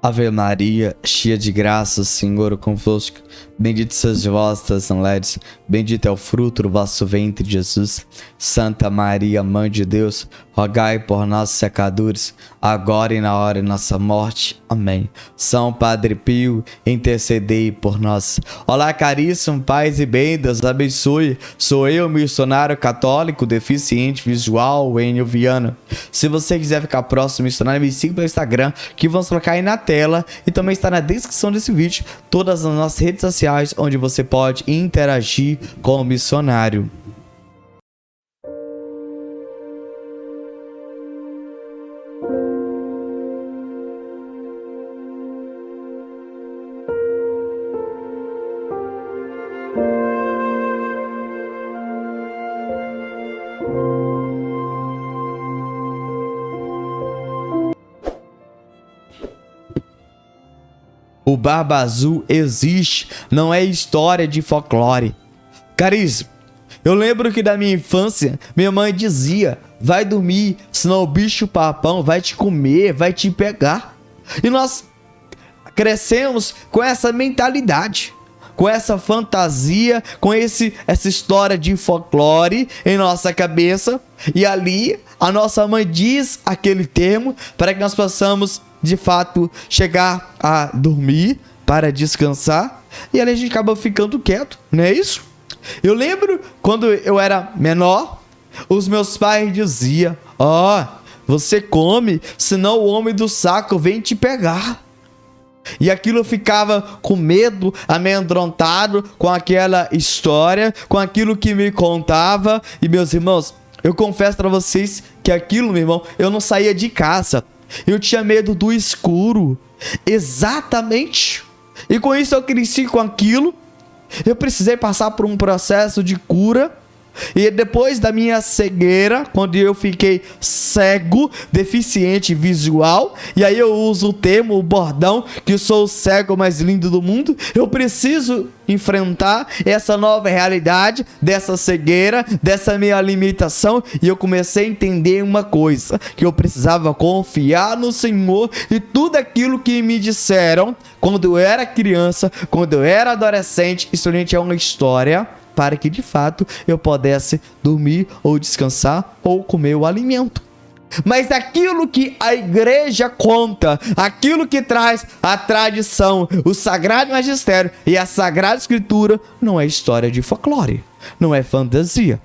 Ave Maria, cheia de graça, o Senhor é convosco. Bendita sois vós das mulheres, bendito é o fruto do vosso ventre, Jesus. Santa Maria, Mãe de Deus, rogai por nós, pecadores, agora e na hora de nossa morte. Amém. São Padre Pio, intercedei por nós. Olá, caríssimo, paz e bem, Deus abençoe. Sou eu, missionário católico, deficiente visual, Enio Viana. Se você quiser ficar próximo do missionário, me siga pelo Instagram, que vamos colocar aí na tela, e também está na descrição desse vídeo todas as nossas redes sociais onde você pode interagir com o missionário. O Barba Azul existe, não é história de folclore. Caríssimo, eu lembro que da minha infância, minha mãe dizia: vai dormir, senão o bicho papão vai te comer, vai te pegar. E nós crescemos com essa mentalidade, com essa fantasia, com essa história de folclore em nossa cabeça. E ali a nossa mãe diz aquele termo para que nós possamos de fato chegar a dormir, para descansar, e ali a gente acaba ficando quieto, não é isso? Eu lembro quando eu era menor, os meus pais diziam: você come, senão o homem do saco vem te pegar. E aquilo eu ficava com medo, amedrontado com aquela história, com aquilo que me contava. E meus irmãos, eu confesso para vocês que aquilo, meu irmão, eu não saía de casa. Eu tinha medo do escuro. Exatamente. E com isso eu cresci com aquilo. Eu precisei passar por um processo de cura. E depois da minha cegueira, quando eu fiquei cego, deficiente visual, e aí eu uso o termo, o bordão, que eu sou o cego mais lindo do mundo, eu preciso enfrentar essa nova realidade, dessa cegueira, dessa minha limitação, e eu comecei a entender uma coisa, que eu precisava confiar no Senhor, e tudo aquilo que me disseram, quando eu era criança, quando eu era adolescente, isso é uma história, para que de fato eu pudesse dormir ou descansar ou comer o alimento. Mas aquilo que a igreja conta, aquilo que traz a tradição, o sagrado magistério e a sagrada escritura, não é história de folclore, não é fantasia.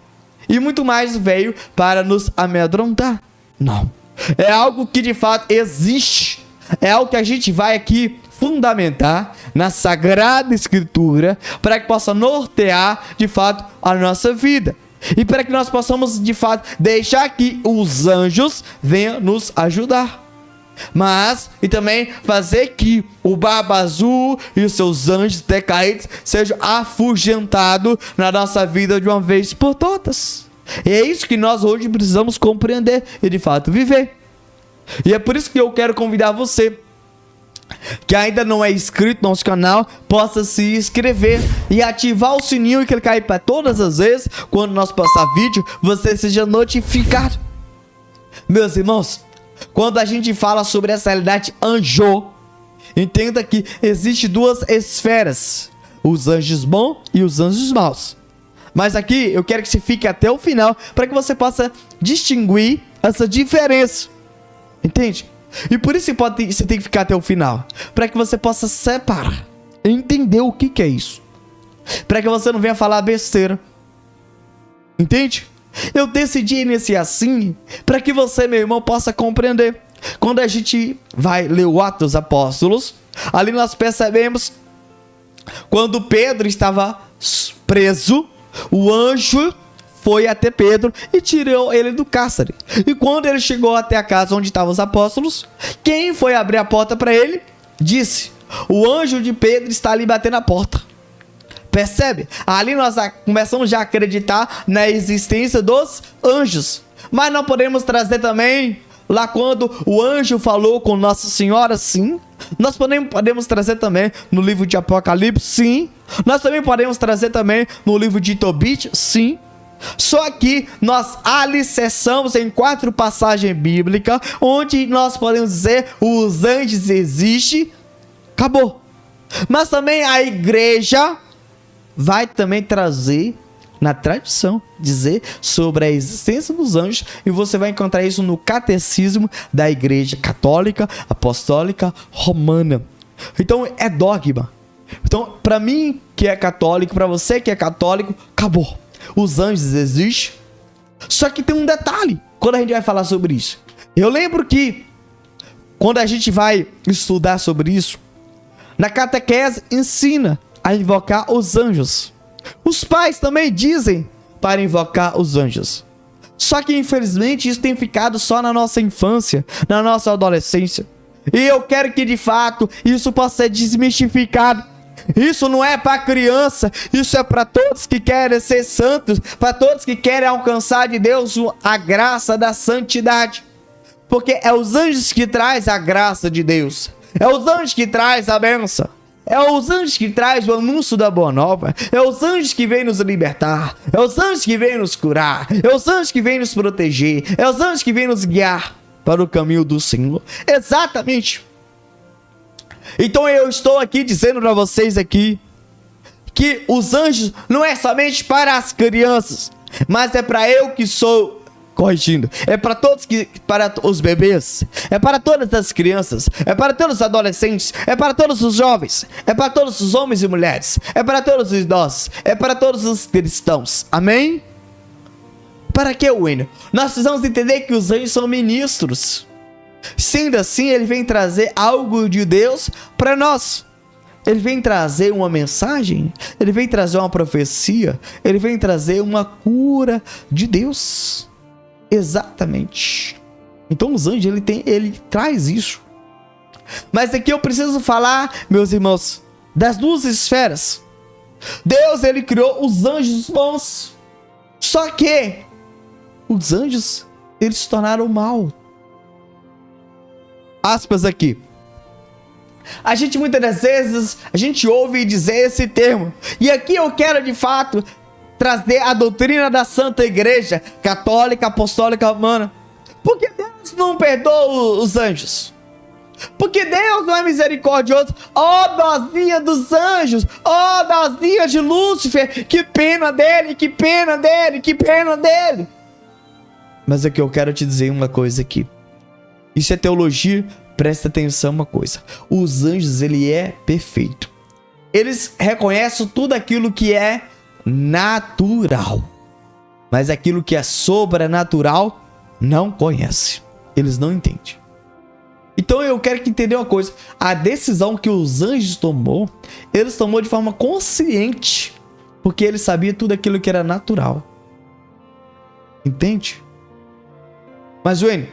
E muito mais veio para nos amedrontar. Não. É algo que de fato existe. É algo que a gente vai aqui fundamentar na Sagrada Escritura para que possa nortear de fato a nossa vida e para que nós possamos de fato deixar que os anjos venham nos ajudar, mas e também fazer que o Barba Azul e os seus anjos decaídos sejam afugentados na nossa vida de uma vez por todas. E é isso que nós hoje precisamos compreender e de fato viver. E é por isso que eu quero convidar você que ainda não é inscrito no nosso canal, possa se inscrever e ativar o sininho e clicar aí para todas as vezes quando nós postar vídeo, você seja notificado. Meus irmãos, quando a gente fala sobre essa realidade anjo, entenda que existe duas esferas, os anjos bons e os anjos maus. Mas aqui eu quero que você fique até o final para que você possa distinguir essa diferença, entende? E por isso você tem que ficar até o final, para que você possa separar, entender o que é isso, para que você não venha falar besteira, entende? Eu decidi iniciar assim, para que você, meu irmão, possa compreender. Quando a gente vai ler o Atos dos Apóstolos, ali nós percebemos, quando Pedro estava preso, o anjo foi até Pedro e tirou ele do cárcere. E quando ele chegou até a casa onde estavam os apóstolos, quem foi abrir a porta para ele? Disse: o anjo de Pedro está ali batendo a porta. Percebe? Ali nós começamos já a acreditar na existência dos anjos. Mas não podemos trazer também, lá quando o anjo falou com Nossa Senhora, sim. Nós podemos trazer também no livro de Apocalipse, sim. Nós também podemos trazer também no livro de Tobit, sim. Só que nós alicerçamos em 4 passagens bíblicas, onde nós podemos dizer, os anjos existem, acabou. Mas também a igreja vai também trazer, na tradição, dizer sobre a existência dos anjos, e você vai encontrar isso no catecismo da Igreja Católica, Apostólica, Romana. Então é dogma. Então, para mim que é católico, para você que é católico, acabou. Os anjos existem. Só que tem um detalhe quando a gente vai falar sobre isso. Eu lembro que quando a gente vai estudar sobre isso, na catequese ensina a invocar os anjos. Os pais também dizem para invocar os anjos. Só que infelizmente isso tem ficado só na nossa infância, na nossa adolescência. E eu quero que de fato isso possa ser desmistificado. Isso não é para criança, isso é para todos que querem ser santos, para todos que querem alcançar de Deus a graça da santidade. Porque é os anjos que traz a graça de Deus. É os anjos que traz a bênção. É os anjos que traz o anúncio da boa nova. É os anjos que vêm nos libertar. É os anjos que vêm nos curar. É os anjos que vêm nos proteger. É os anjos que vêm nos guiar para o caminho do Senhor. Exatamente. Então eu estou aqui dizendo para vocês aqui que os anjos não é somente para as crianças, mas é para eu que sou, corrigindo, é para todos, para os bebês, é para todas as crianças, é para todos os adolescentes, é para todos os jovens, é para todos os homens e mulheres, é para todos os idosos, é para todos os cristãos. Amém? Para que, Wênio? Nós precisamos entender que os anjos são ministros. Sendo assim, ele vem trazer algo de Deus para nós. Ele vem trazer uma mensagem, ele vem trazer uma profecia, ele vem trazer uma cura de Deus. Exatamente. Então os anjos, ele traz isso. Mas aqui eu preciso falar, meus irmãos, das 2 esferas. Deus, ele criou os anjos bons. Só que os anjos, eles se tornaram mal. Aspas aqui. A gente muitas das vezes, a gente ouve dizer esse termo. E aqui eu quero de fato trazer a doutrina da Santa Igreja Católica, Apostólica, Romana. Porque Deus não perdoa os anjos. Porque Deus não é misericordioso. Ó, dozinha dos anjos. Ó, dozinha de Lúcifer. Que pena dele, que pena dele, que pena dele. Mas aqui eu quero te dizer uma coisa aqui. Isso é teologia, presta atenção uma coisa. Os anjos, ele é perfeito. Eles reconhecem tudo aquilo que é natural. Mas aquilo que é sobrenatural, não conhece. Eles não entendem. Então eu quero que entenda uma coisa. A decisão que os anjos tomou, eles tomou de forma consciente. Porque eles sabiam tudo aquilo que era natural. Entende? Mas, Wayne,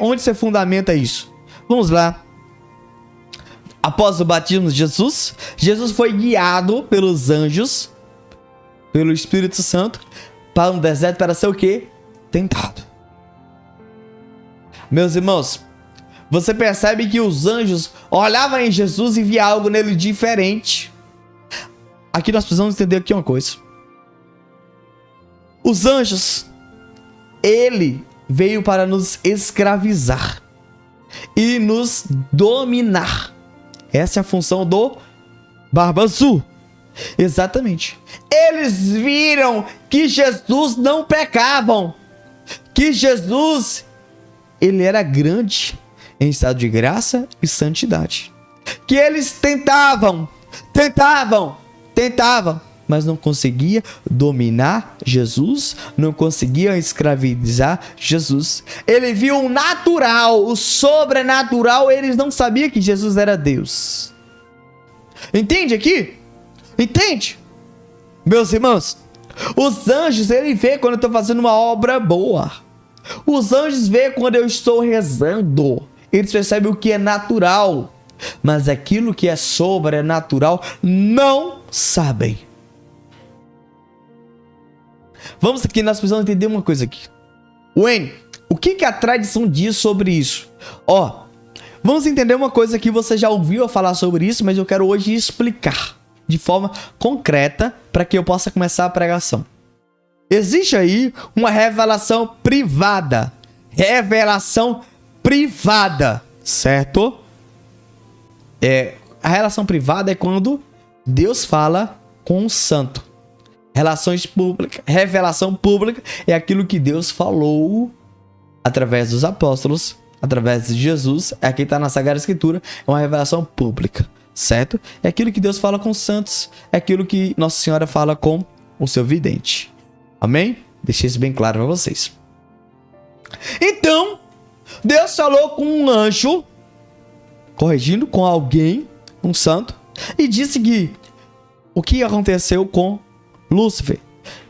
onde você fundamenta isso? Vamos lá. Após o batismo de Jesus, Jesus foi guiado pelos anjos, pelo Espírito Santo, para um deserto para ser o quê? Tentado. Meus irmãos, você percebe que os anjos olhavam em Jesus e via algo nele diferente. Aqui nós precisamos entender aqui uma coisa. Os anjos, ele veio para nos escravizar e nos dominar. Essa é a função do Barba Azul. Exatamente. Eles viram que Jesus não pecava, que Jesus, ele era grande em estado de graça e santidade. Que eles tentavam, mas não conseguia dominar Jesus, não conseguia escravizar Jesus. Ele viu o natural, o sobrenatural, eles não sabiam que Jesus era Deus. Entende aqui? Entende? Meus irmãos, os anjos, ele vê quando eu estou fazendo uma obra boa. Os anjos vê quando eu estou rezando. Eles percebem o que é natural, mas aquilo que é sobrenatural não sabem. Vamos aqui, nós precisamos entender uma coisa aqui. Wayne, o que a tradição diz sobre isso? Vamos entender uma coisa que você já ouviu falar sobre isso, mas eu quero hoje explicar de forma concreta para que eu possa começar a pregação. existe aí uma revelação privada. Revelação privada, certo? A relação privada é quando Deus fala com o santo. Relações públicas, revelação pública é aquilo que Deus falou através dos apóstolos, através de Jesus. Aqui está na Sagrada Escritura, é uma revelação pública, certo? É aquilo que Deus fala com os santos, é aquilo que Nossa Senhora fala com o seu vidente. Amém? Deixei isso bem claro para vocês. Então, Deus falou com um anjo, corrigindo com alguém, um santo, e disse que o que aconteceu com Lúcifer?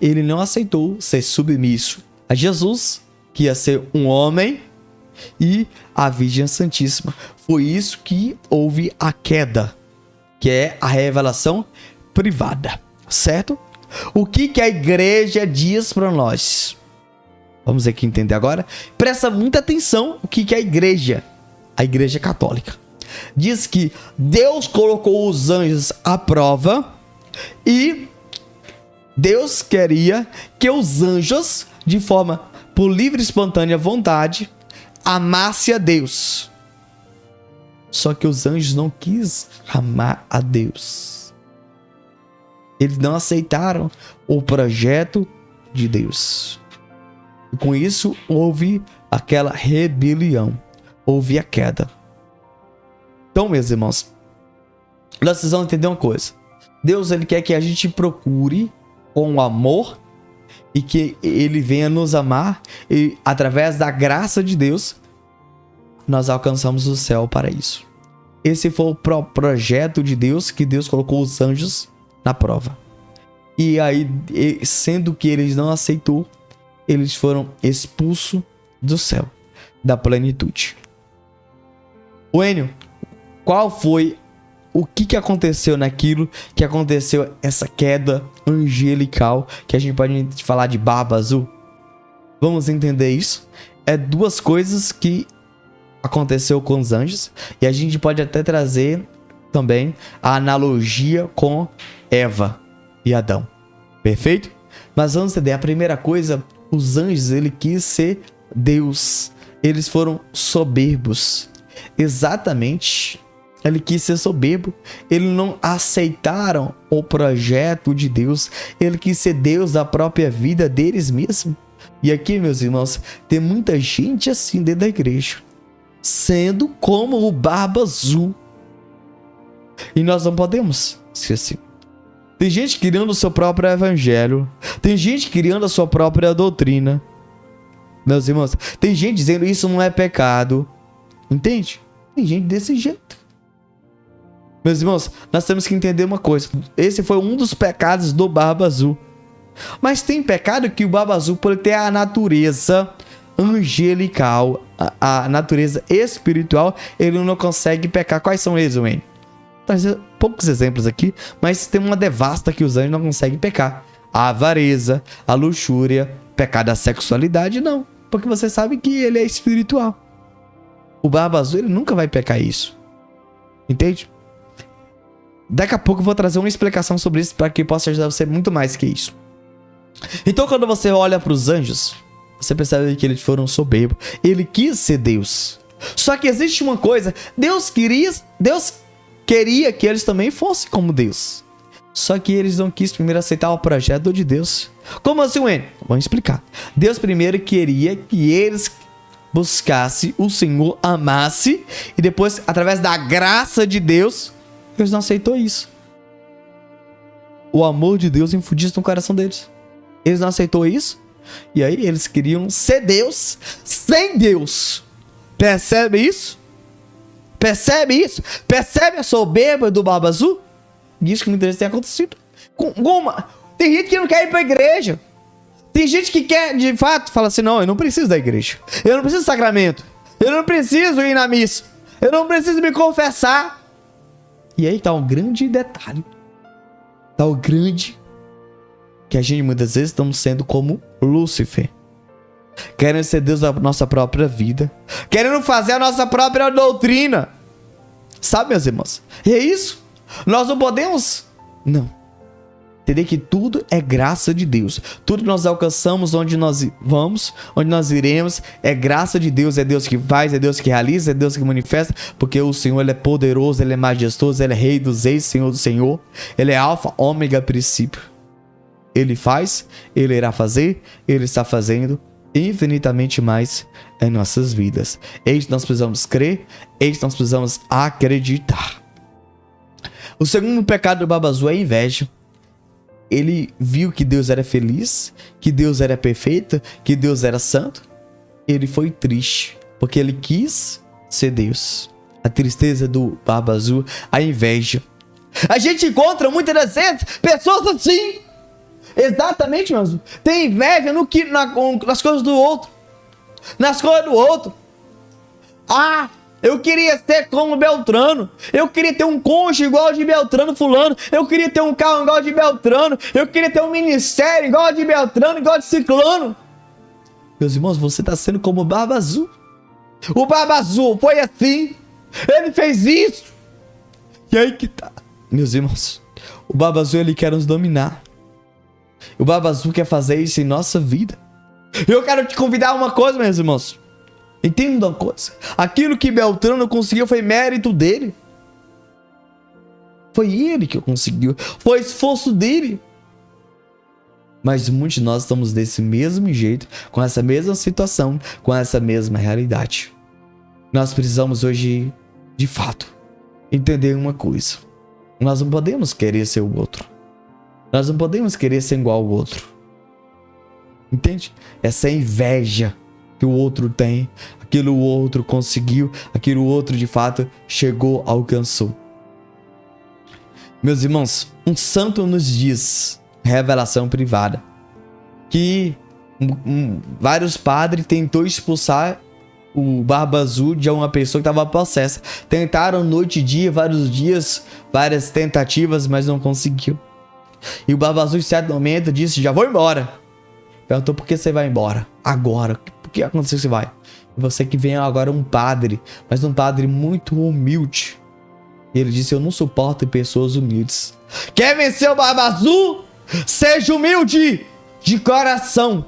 Ele não aceitou ser submisso a Jesus, que ia ser um homem, e a Virgem Santíssima. Foi isso que houve a queda, que é a revelação privada, certo? O que a igreja diz para nós? Vamos aqui entender agora. Presta muita atenção o que a igreja católica diz: que Deus colocou os anjos à prova e Deus queria que os anjos, de forma por livre e espontânea vontade, amasse a Deus. Só que os anjos não quis amar a Deus. Eles não aceitaram o projeto de Deus. E com isso houve aquela rebelião, houve a queda. Então, meus irmãos, nós precisamos entender uma coisa. Deus, ele quer que a gente procure com amor e que ele venha nos amar, e através da graça de Deus nós alcançamos o céu para isso. Esse foi o projeto de Deus, que Deus colocou os anjos na prova. E aí, sendo que eles não aceitou, eles foram expulsos do céu, da plenitude. O Enio, qual foi o que aconteceu naquilo que aconteceu, essa queda angelical, que a gente pode falar de barba azul? Vamos entender isso. É duas coisas que aconteceu com os anjos, e a gente pode até trazer também a analogia com Eva e Adão. Perfeito? Mas vamos entender. A primeira coisa, os anjos, ele quis ser Deus. Eles foram soberbos. Exatamente. Ele quis ser soberbo. Eles não aceitaram o projeto de Deus. Ele quis ser Deus da própria vida deles mesmos. E aqui, meus irmãos, tem muita gente assim dentro da igreja, sendo como o barba azul. E nós não podemos ser assim. Tem gente criando o seu próprio evangelho. Tem gente criando a sua própria doutrina. Meus irmãos, tem gente dizendo isso não é pecado. Entende? Tem gente desse jeito. Meus irmãos, nós temos que entender uma coisa. Esse foi um dos pecados do barba azul. Mas tem pecado que o barba azul, por ter a natureza angelical, a natureza espiritual, ele não consegue pecar. Quais são eles, Wayne? Trazer poucos exemplos aqui, mas tem uma devasta que os anjos não conseguem pecar: a avareza, a luxúria, pecado da sexualidade, não, porque você sabe que ele é espiritual. O barba azul, ele nunca vai pecar isso. Entende? Daqui a pouco eu vou trazer uma explicação sobre isso para que possa ajudar você muito mais que isso. Então, quando você olha para os anjos, você percebe que eles foram soberbos. Ele quis ser Deus. Só que existe uma coisa: Deus queria que eles também fossem como Deus. Só que eles não quis primeiro aceitar o projeto de Deus. Como assim, Wayne? Vamos explicar. Deus primeiro queria que eles buscassem o Senhor, amassem, e depois, através da graça de Deus, eles não aceitou isso. O amor de Deus infundiu no coração deles. Eles não aceitou isso. E aí eles queriam ser Deus sem Deus. Percebe isso? Percebe isso? Percebe a soberba do barba azul? Isso que muitas vezes tem acontecido. Tem gente que não quer ir para a igreja. Tem gente que quer, de fato, fala assim: não, eu não preciso da igreja. Eu não preciso do sacramento. Eu não preciso ir na missa. Eu não preciso me confessar. E aí tá um grande detalhe. Tá o grande que a gente muitas vezes estamos sendo como Lúcifer, querendo ser Deus da nossa própria vida, querendo fazer a nossa própria doutrina. Sabe, meus irmãos? E é isso. Nós não podemos. Não. Entender que tudo é graça de Deus. Tudo que nós alcançamos, onde nós vamos, onde nós iremos, é graça de Deus. É Deus que faz, é Deus que realiza, é Deus que manifesta. Porque o Senhor, Ele é poderoso, Ele é majestoso, Ele é Rei dos Reis, Senhor do Senhor. Ele é alfa, ômega, princípio. Ele faz, Ele irá fazer, Ele está fazendo infinitamente mais em nossas vidas. Eis nós precisamos crer, eis nós precisamos acreditar. O segundo pecado do Barba Azul é a inveja. Ele viu que Deus era feliz, que Deus era perfeito, que Deus era santo. Ele foi triste, porque ele quis ser Deus. A tristeza do Barba Azul, a inveja. A gente encontra muitas das vezes pessoas assim. Exatamente, mesmo. Tem inveja nas coisas do outro. Nas coisas do outro. Ah, eu queria ser como Beltrano. Eu queria ter um cônjuge igual de Beltrano fulano. Eu queria ter um carro igual de Beltrano. Eu queria ter um ministério igual de Beltrano, igual de Ciclano. Meus irmãos, você está sendo como o Barba Azul. O Barba Azul foi assim. Ele fez isso. E aí que tá. Meus irmãos, o Barba Azul, ele quer nos dominar. O Barba Azul quer fazer isso em nossa vida. Eu quero te convidar a uma coisa, meus irmãos. Entenda uma coisa. Aquilo que Beltrano conseguiu foi mérito dele. Foi ele que conseguiu. Foi esforço dele. Mas muitos de nós estamos desse mesmo jeito, com essa mesma situação, com essa mesma realidade. Nós precisamos hoje, de fato, entender uma coisa. Nós não podemos querer ser o outro. Nós não podemos querer ser igual ao outro. Entende? Essa inveja que o outro tem, aquilo o outro conseguiu, aquilo o outro de fato chegou, alcançou. Meus irmãos, um santo nos diz, revelação privada, que vários padres tentou expulsar o Barba Azul de uma pessoa que estava possessa. Tentaram noite e dia, vários dias, várias tentativas, mas não conseguiu. E o Barba Azul em certo momento disse, já vou embora. Perguntou, por que você vai embora? Agora. Por que aconteceu que você vai? E você que vem agora um padre, mas um padre muito humilde. E ele disse, eu não suporto pessoas humildes. Quer vencer o Barba Azul? Seja humilde de coração.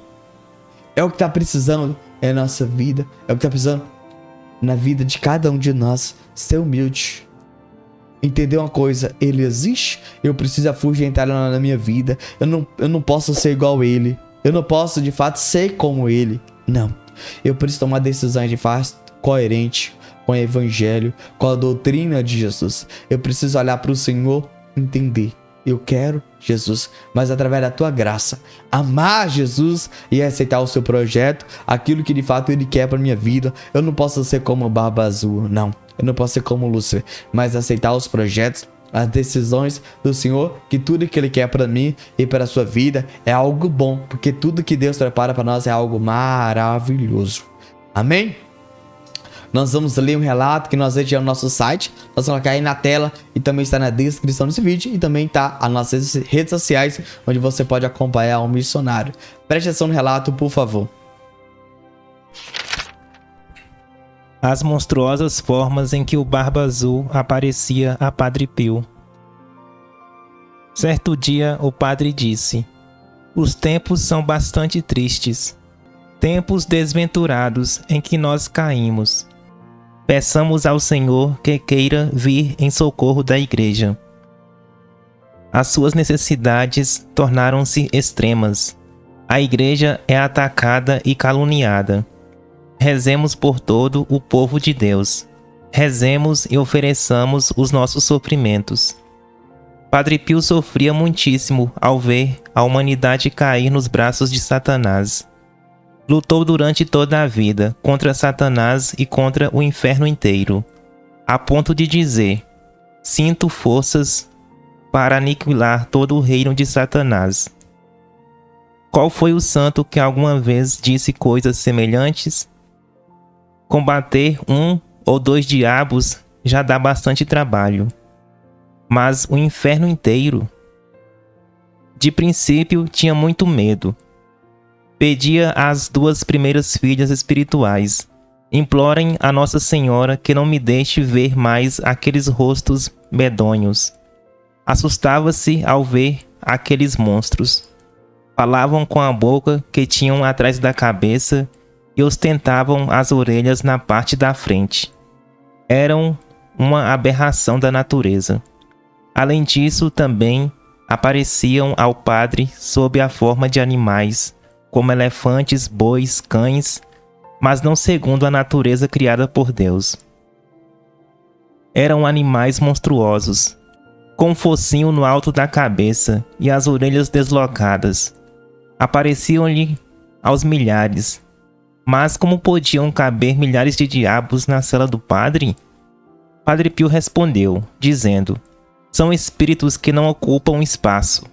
É o que está precisando em nossa vida. É o que está precisando na vida de cada um de nós. Ser humilde. Entender uma coisa, ele existe, eu preciso afugentar na minha vida. Eu não posso ser igual a ele. Eu não posso de fato ser como ele. Não. Eu preciso tomar decisões de fato coerente com o evangelho, com a doutrina de Jesus. Eu preciso olhar para o Senhor, entender. Eu quero Jesus, mas através da tua graça, amar Jesus e aceitar o seu projeto, aquilo que de fato ele quer para minha vida. Eu não posso ser como o Barba Azul, não. Eu não posso ser como Lúcifer, mas aceitar os projetos, as decisões do Senhor, que tudo que Ele quer para mim e para a sua vida é algo bom, porque tudo que Deus prepara para nós é algo maravilhoso. Amém? Nós vamos ler um relato que nós deixamos no nosso site, nós vamos colocar aí na tela e também está na descrição desse vídeo e também está as nossas redes sociais, onde você pode acompanhar o missionário. Preste atenção no relato, por favor. As monstruosas formas em que o Barba Azul aparecia a Padre Pio. Certo dia, o padre disse: os tempos são bastante tristes, tempos desventurados em que nós caímos. Peçamos ao Senhor que queira vir em socorro da igreja. As suas necessidades tornaram-se extremas. A igreja é atacada e caluniada. Rezemos por todo o povo de Deus. Rezemos e ofereçamos os nossos sofrimentos. Padre Pio sofria muitíssimo ao ver a humanidade cair nos braços de Satanás. Lutou durante toda a vida contra Satanás e contra o inferno inteiro, a ponto de dizer: sinto forças para aniquilar todo o reino de Satanás. Qual foi o santo que alguma vez disse coisas semelhantes? Combater um ou dois diabos já dá bastante trabalho, mas o inferno inteiro? De princípio tinha muito medo. Pedia às duas primeiras filhas espirituais: implorem a Nossa Senhora que não me deixe ver mais aqueles rostos medonhos. Assustava-se ao ver aqueles monstros. Falavam com a boca que tinham atrás da cabeça e ostentavam as orelhas na parte da frente. Eram uma aberração da natureza. Além disso, também apareciam ao padre sob a forma de animais, como elefantes, bois, cães, mas não segundo a natureza criada por Deus. Eram animais monstruosos, com um focinho no alto da cabeça e as orelhas deslocadas. Apareciam-lhe aos milhares. Mas como podiam caber milhares de diabos na cela do padre? Padre Pio respondeu, dizendo: são espíritos que não ocupam espaço.